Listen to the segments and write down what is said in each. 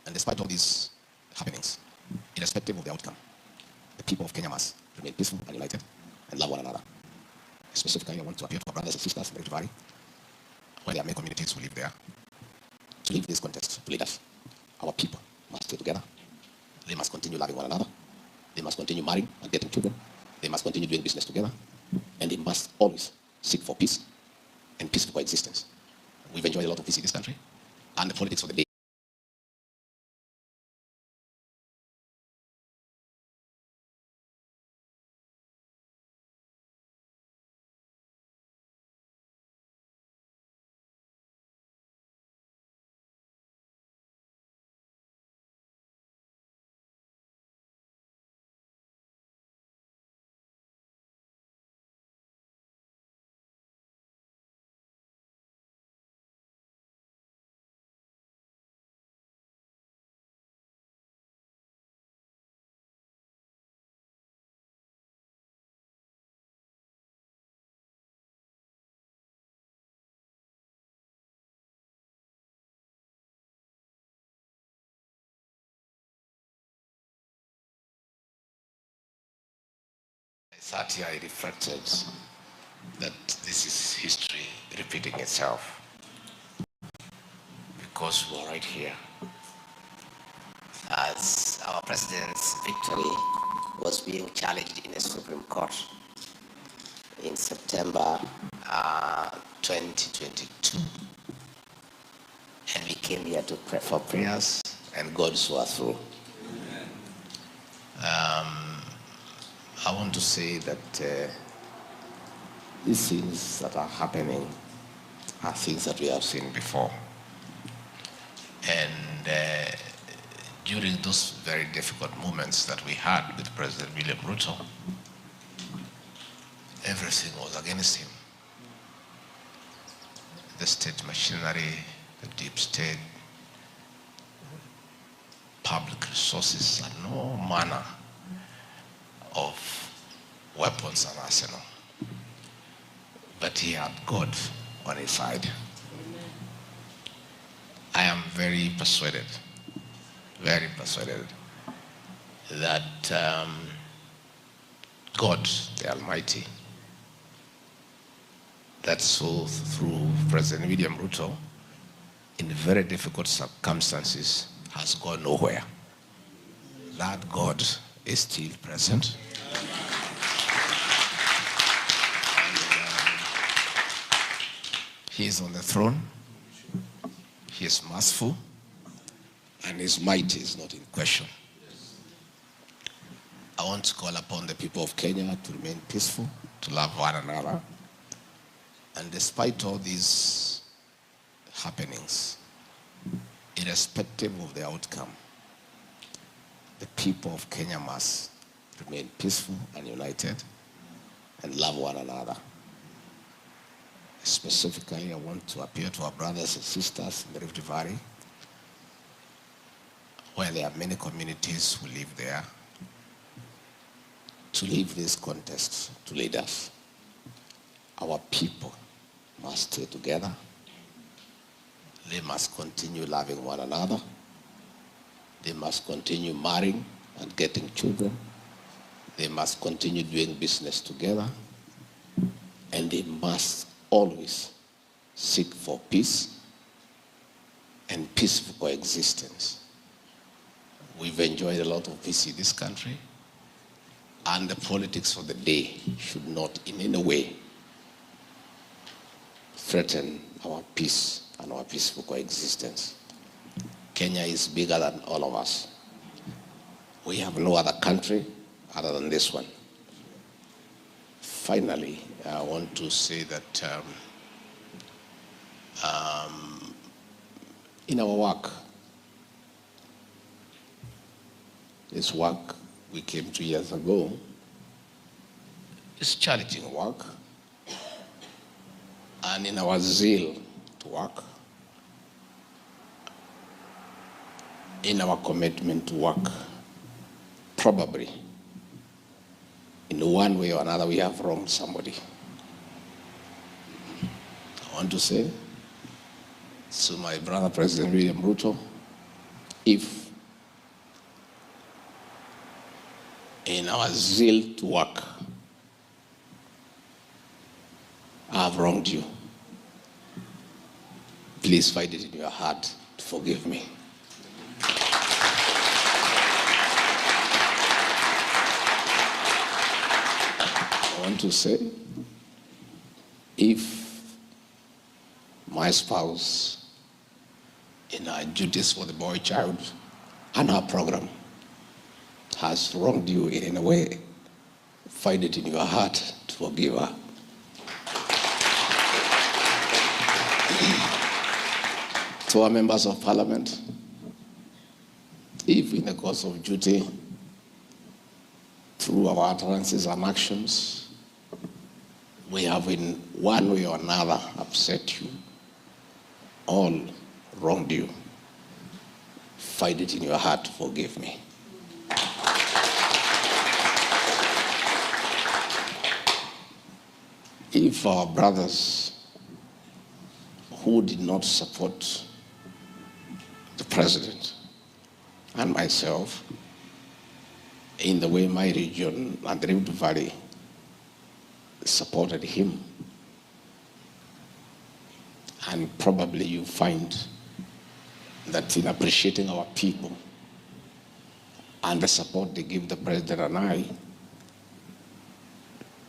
And despite all these happenings, irrespective of the outcome, the people of Kenya must remain peaceful and united and love one another. Specifically, I want to appeal to our brothers and sisters in the Rift Valley, where there are many communities who live there, to leave this contest to leaders. Our people must stay together. They must continue loving one another. They must continue marrying and getting children. They must continue doing business together. And they must always seek for peace and peaceful coexistence. We've enjoyed a lot of peace in this country, and the politics of the day. I sat here, I reflected that this is history repeating itself, because we are right here. As our president's victory was being challenged in the Supreme Court in September 2022. And we came here to pray for prayers, and God saw us through. I want to say that these things that are happening are things that we have seen before. And during those very difficult moments that we had with President William Ruto, everything was against him. The state machinery, the deep state, public resources, and no manner of weapons and arsenal. But he had God on his side. I am very persuaded that God, the Almighty, that saw through President William Ruto in very difficult circumstances has gone nowhere. That God is still present. He is on the throne. He is merciful, and his might is not in question. I want to call upon the people of Kenya to remain peaceful, to love one another. And despite all these happenings, irrespective of the outcome, the people of Kenya must remain peaceful and united and love one another. Specifically, I want to appeal to our brothers and sisters in the Rift Valley, where there are many communities who live there, to leave this contest to leaders. Our people must stay together. They must continue loving one another. They must continue marrying and getting children. They must continue doing business together. And they must always seek for peace and peaceful coexistence. We've enjoyed a lot of peace in this country, and the politics of the day should not in any way threaten our peace and our peaceful coexistence. Kenya is bigger than all of us. We have no other country other than this one. Finally, I want to say that in our work, this work we came 2 years ago, is challenging work. And in our zeal to work, in our commitment to work, probably in one way or another we have wronged somebody. I want to say to my brother President William Ruto, if in our zeal to work, I have wronged you, please find it in your heart to forgive me. I want to say, if my spouse, in our duties for the boy child and our program, has wronged you in any way, find it in your heart to forgive her. To our members of parliament, if in the course of duty, through our utterances and actions, we have in one way or another upset you, all wronged you, find it in your heart to forgive me. If our brothers who did not support the president and myself in the way my region and the Rift Valley supported him, and probably you find that in appreciating our people and the support they give the president and I,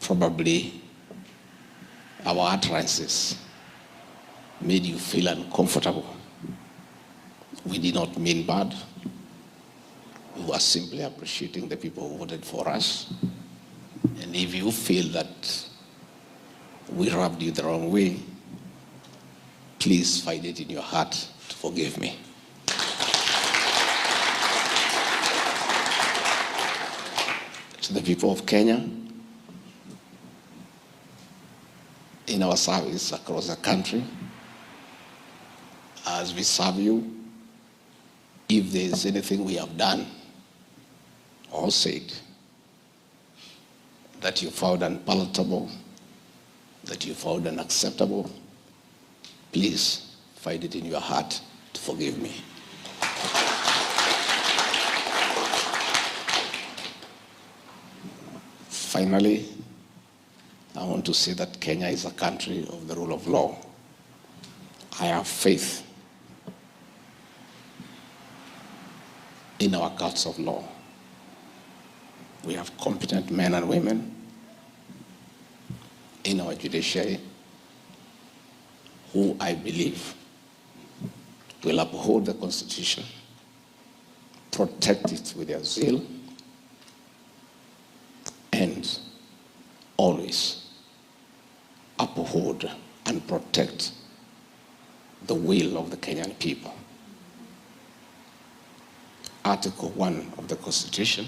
probably our utterances made you feel uncomfortable. We did not mean bad. We were simply appreciating the people who voted for us. And if you feel that we rubbed you the wrong way, please find it in your heart to forgive me. To the people of Kenya, in our service across the country, as we serve you, if there is anything we have done or said that you found unpalatable, that you found unacceptable, please find it in your heart to forgive me. Finally, I want to say that Kenya is a country of the rule of law. I have faith in our courts of law. We have competent men and women in our judiciary who I believe will uphold the Constitution, protect it with their zeal, and always uphold and protect the will of the Kenyan people. Article 1 of the Constitution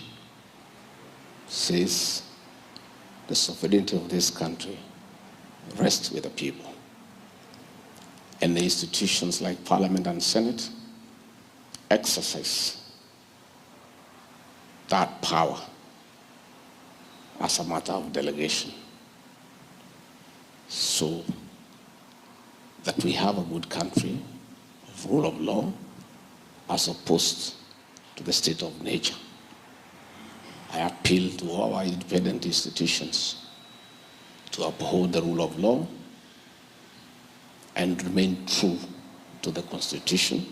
says the sovereignty of this country rests with the people. And the institutions like Parliament and Senate exercise that power as a matter of delegation, so that we have a good country of rule of law as opposed to the state of nature. I appeal to our independent institutions to uphold the rule of law and remain true to the Constitution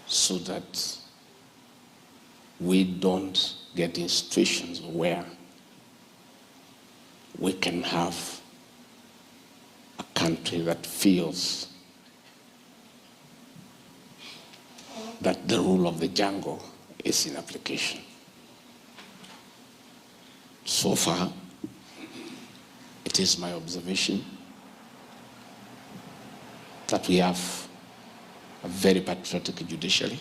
so that we don't get in situations where we can have a country that feels that the rule of the jungle is in application. So far, it is my observation that we have a very patriotic judiciary,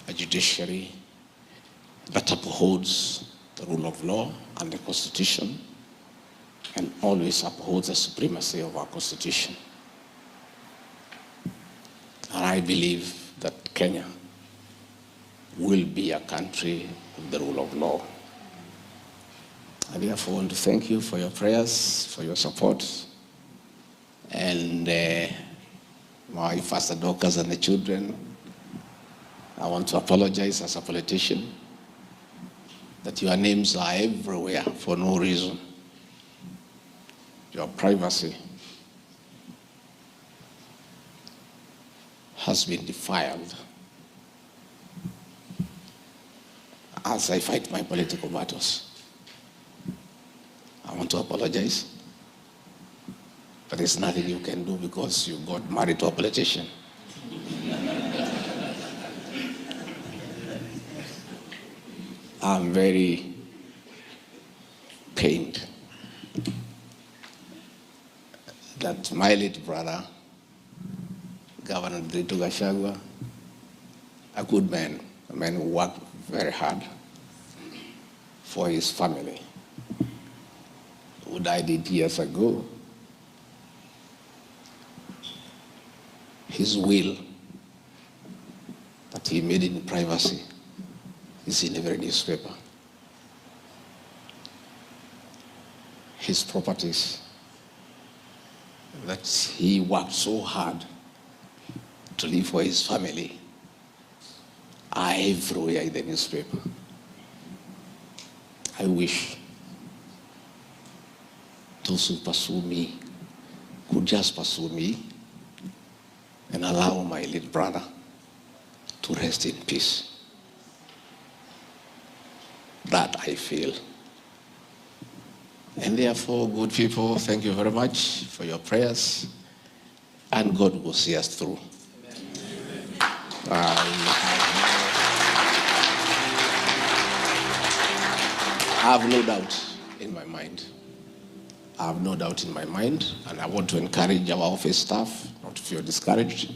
a judiciary that upholds the rule of law and the Constitution and always upholds the supremacy of our Constitution. And I believe that Kenya will be a country of the rule of law. I therefore want to thank you for your prayers, for your support, and my Pastor Dorcas and the children, I want to apologize as a politician that your names are everywhere for no reason. Your privacy has been defiled as I fight my political battles. I want to apologize, but there's nothing you can do because you got married to a politician. I'm very pained that my late brother, Governor Rigathi Gachagua, a good man, a man who worked very hard for his family, who died 8 years ago, his will that he made in privacy is in every newspaper. His properties that he worked so hard to leave for his family are everywhere in the newspaper. I wish those who pursue me could just pursue me and allow my late brother to rest in peace. That I feel. And therefore, good people, thank you very much for your prayers, and God will see us through. I have no doubt in my mind. I have no doubt in my mind, and I want to encourage our office staff not to feel discouraged.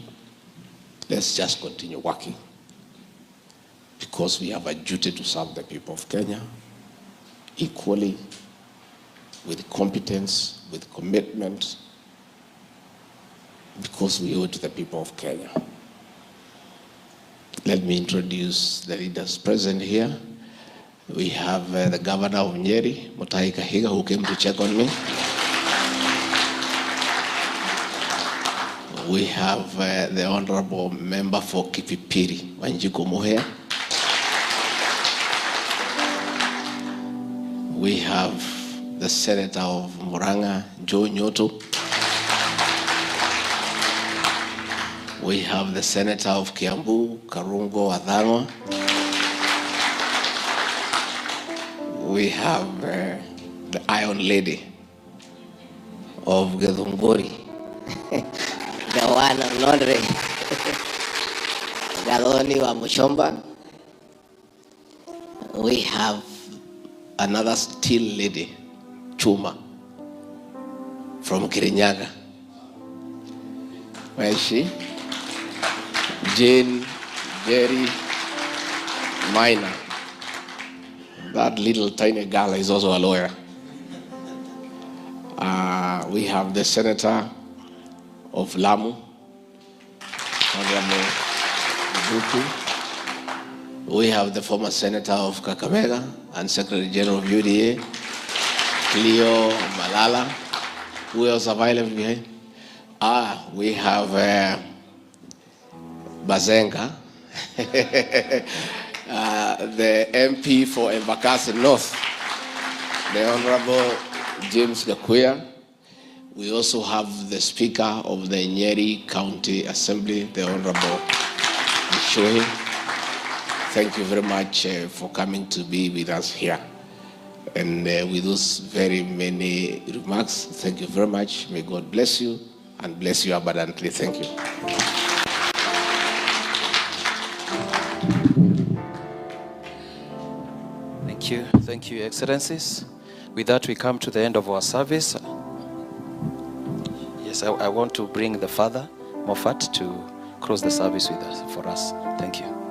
Let's just continue working, because we have a duty to serve the people of Kenya equally, with competence, with commitment, because we owe it to the people of Kenya. Let me introduce the leaders present here. We have the governor of Nyeri, Mutahi Kahiga, who came to check on me. We have the honorable member for Kipipiri, Wanjiku Moher. We have the senator of Muranga, Joe Nyoto. We have the senator of Kiambu, Karungo Adhangwa. We have the Iron Lady of Githunguri, The one and only Gadoni wa Mushomba. We have another steel lady, Chuma, from Kirinyaga. Where is she? Jane, Jerry, Minor. That little tiny girl is also a lawyer. We have the senator of Lamu, Honorable Buku. We have the former senator of Kakamega and Secretary General of UDA, Cleo Malala. Who else available behind? We have Bazenga, the MP for Embakasi North, the Honorable James Gakuya. We also have the Speaker of the Nyeri County Assembly, the Honorable Shohi. Thank you very much for coming to be with us here. And with those very many remarks, thank you very much. May God bless you and bless you abundantly. Thank you. Thank you, Excellencies. With that, we come to the end of our service. Yes, I want to bring the Father, Moffat, to close the service with us, for us. Thank you.